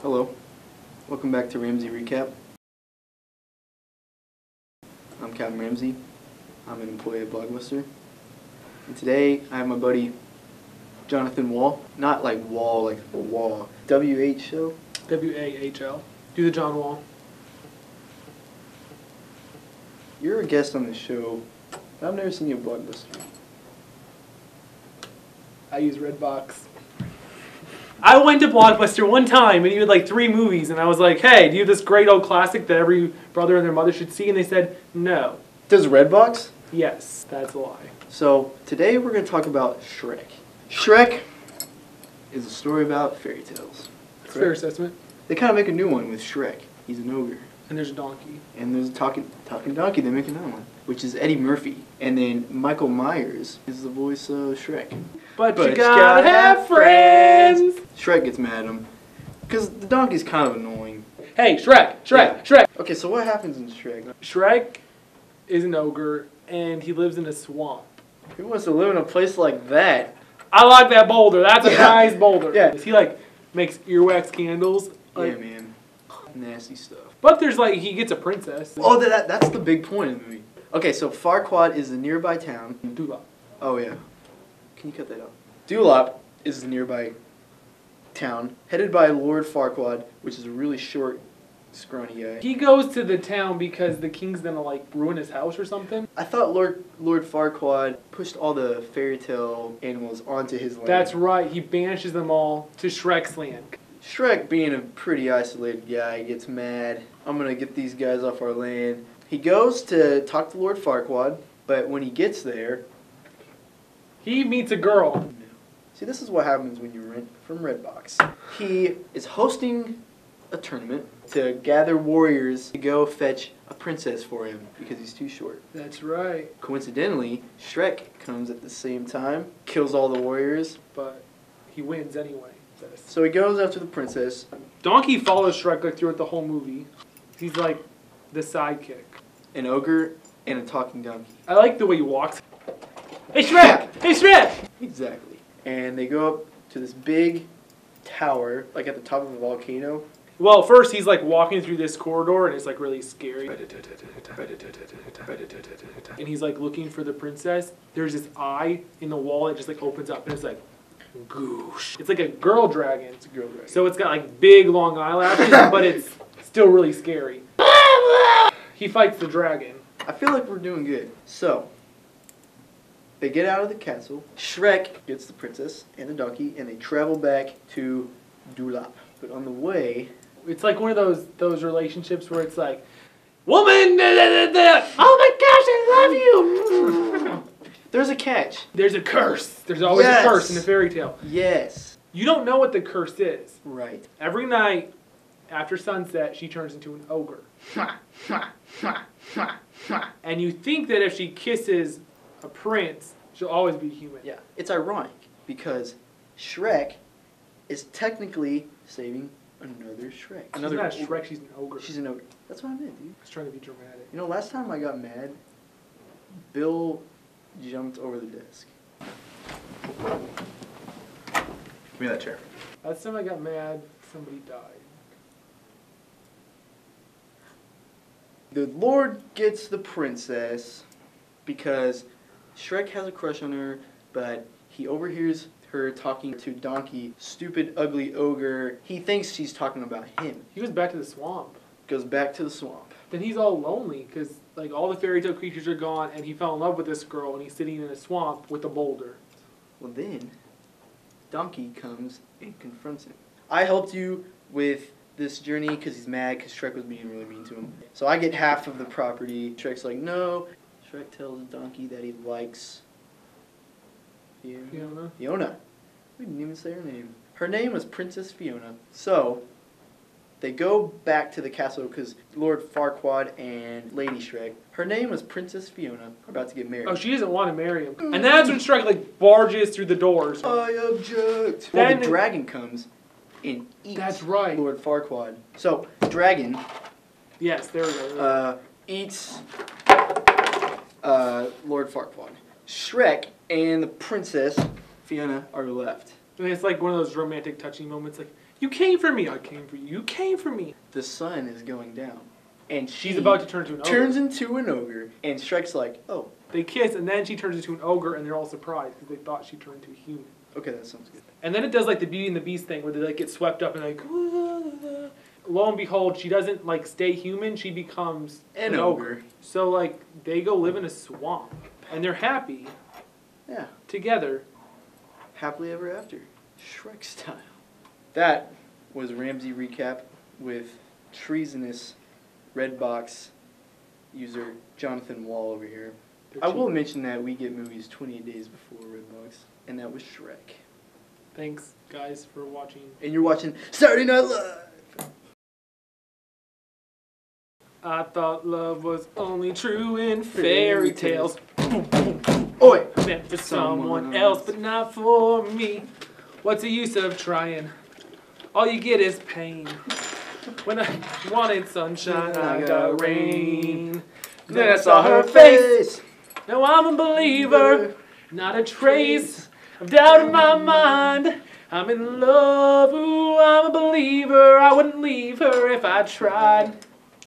Hello, welcome back to Ramsey Recap. I'm Captain Ramsey. I'm an employee at Blockbuster. And today I have my buddy Jonathan Wahl. Not like Wall, like a wall. W-H-O? W-A-H-L. Do the Jon Wahl. You're a guest on the show, but I've never seen you at Blockbuster. I use Redbox. I went to Blockbuster one time and he had like 3 movies and I was like, hey, do you have this great old classic that every brother and their mother should see? And they said, no. Does Redbox? Yes, that's a lie. So today we're going to talk about Shrek. Shrek is a story about fairy tales. That's a fair assessment. They kind of make a new one with Shrek. He's an ogre. And there's a donkey. And there's a talking donkey. They make another one, which is Eddie Murphy. And then Michael Myers is the voice of Shrek. But you gotta have friends! Shrek gets mad at him because the donkey's kind of annoying. Hey, Shrek! Yeah. Shrek! Okay, so what happens in Shrek? Shrek is an ogre and he lives in a swamp. Who wants to live in a place like that? I like that boulder. That's a nice boulder. Yeah. He like makes earwax candles. Yeah, man. Nasty stuff. But there's like, he gets a princess. Oh, that's the big point of the movie. Okay, so Farquaad is the nearby town. Dulap. Oh, yeah. Can you cut that out? Dulap is the nearby town, headed by Lord Farquaad, which is a really short, scrawny guy. He goes to the town because the king's gonna like ruin his house or something. I thought Lord Farquaad pushed all the fairy tale animals onto his land. That's right. He banishes them all to Shrek's land. Shrek, being a pretty isolated guy, gets mad. I'm gonna get these guys off our land. He goes to talk to Lord Farquaad, but when he gets there, he meets a girl. See, this is what happens when you rent from Redbox. He is hosting a tournament to gather warriors to go fetch a princess for him because he's too short. That's right. Coincidentally, Shrek comes at the same time, kills all the warriors. But he wins anyway. So he goes after the princess. Donkey follows Shrek like throughout the whole movie. He's like the sidekick. An ogre and a talking donkey. I like the way he walks. Hey Shrek! Hey Shrek! Exactly. And they go up to this big tower, like at the top of a volcano. Well, first he's like walking through this corridor and it's like really scary. And he's like looking for the princess. There's this eye in the wall that just like opens up and it's like, goosh. It's like a girl dragon. It's a girl dragon. So it's got like big long eyelashes, but it's still really scary. He fights the dragon. I feel like we're doing good. So, they get out of the castle. Shrek gets the princess and the donkey, and they travel back to Dulap. But on the way, it's like one of those relationships where it's like, woman, oh my gosh, I love you. There's a catch. There's a curse. There's always a curse in a fairy tale. Yes. You don't know what the curse is. Right. Every night after sunset, she turns into an ogre. And you think that if she kisses a prince, she'll always be human. Yeah. It's ironic because Shrek is technically saving another Shrek. She's not a Shrek, she's an ogre. She's an ogre. That's what I meant, dude. I was trying to be dramatic. You know, last time I got mad, Bill jumped over the desk. Give me that chair. Last time I got mad, somebody died. The Lord gets the princess because Shrek has a crush on her, but he overhears her talking to Donkey, stupid, ugly ogre. He thinks she's talking about him. He goes back to the swamp. Goes back to the swamp. Then he's all lonely because like all the fairy tale creatures are gone and he fell in love with this girl and he's sitting in a swamp with a boulder. Well then, Donkey comes and confronts him. I helped you with this journey because he's mad because Shrek was being really mean to him. So I get half of the property. Shrek's like, no. Shrek tells Donkey that he likes Fiona. Fiona. We didn't even say her name. Her name was Princess Fiona. So they go back to the castle because Lord Farquaad and Lady Shrek. Her name was Princess Fiona. Are about to get married. Oh, she doesn't want to marry him. And that's when Shrek like barges through the doors. I object. Well, the dragon comes and eats Lord Farquaad. So, dragon. Yes, there we go. Eats Lord Farquaad. Shrek and the princess Fiona are left. And it's like one of those romantic touching moments like, You came for me. I came for you. You came for me. The sun is going down. And She's about to turn into an ogre. Turns into an ogre. And Shrek's like, oh. They kiss, and then she turns into an ogre, and they're all surprised because they thought she turned into a human. Okay, that sounds good. And then it does like the Beauty and the Beast thing where they like get swept up and like, lo and behold, she doesn't like stay human. She becomes an ogre. So like they go live in a swamp, and they're happy. Yeah. Together. Happily ever after. Shrek style. That was Ramsey recap with treasonous Redbox user Jonathan Wahl over here. I will mention that we get movies 28 days before Redbox, and that was Shrek. Thanks, guys, for watching. And you're watching Saturday Night Live! I thought love was only true in fairy tales. Oi! Meant for someone else, but not for me. What's the use of trying? All you get is pain. When I wanted sunshine, I got rain. Then I saw her face. Now I'm a believer, not a trace of doubt in my mind. I'm in love, ooh, I'm a believer. I wouldn't leave her if I tried.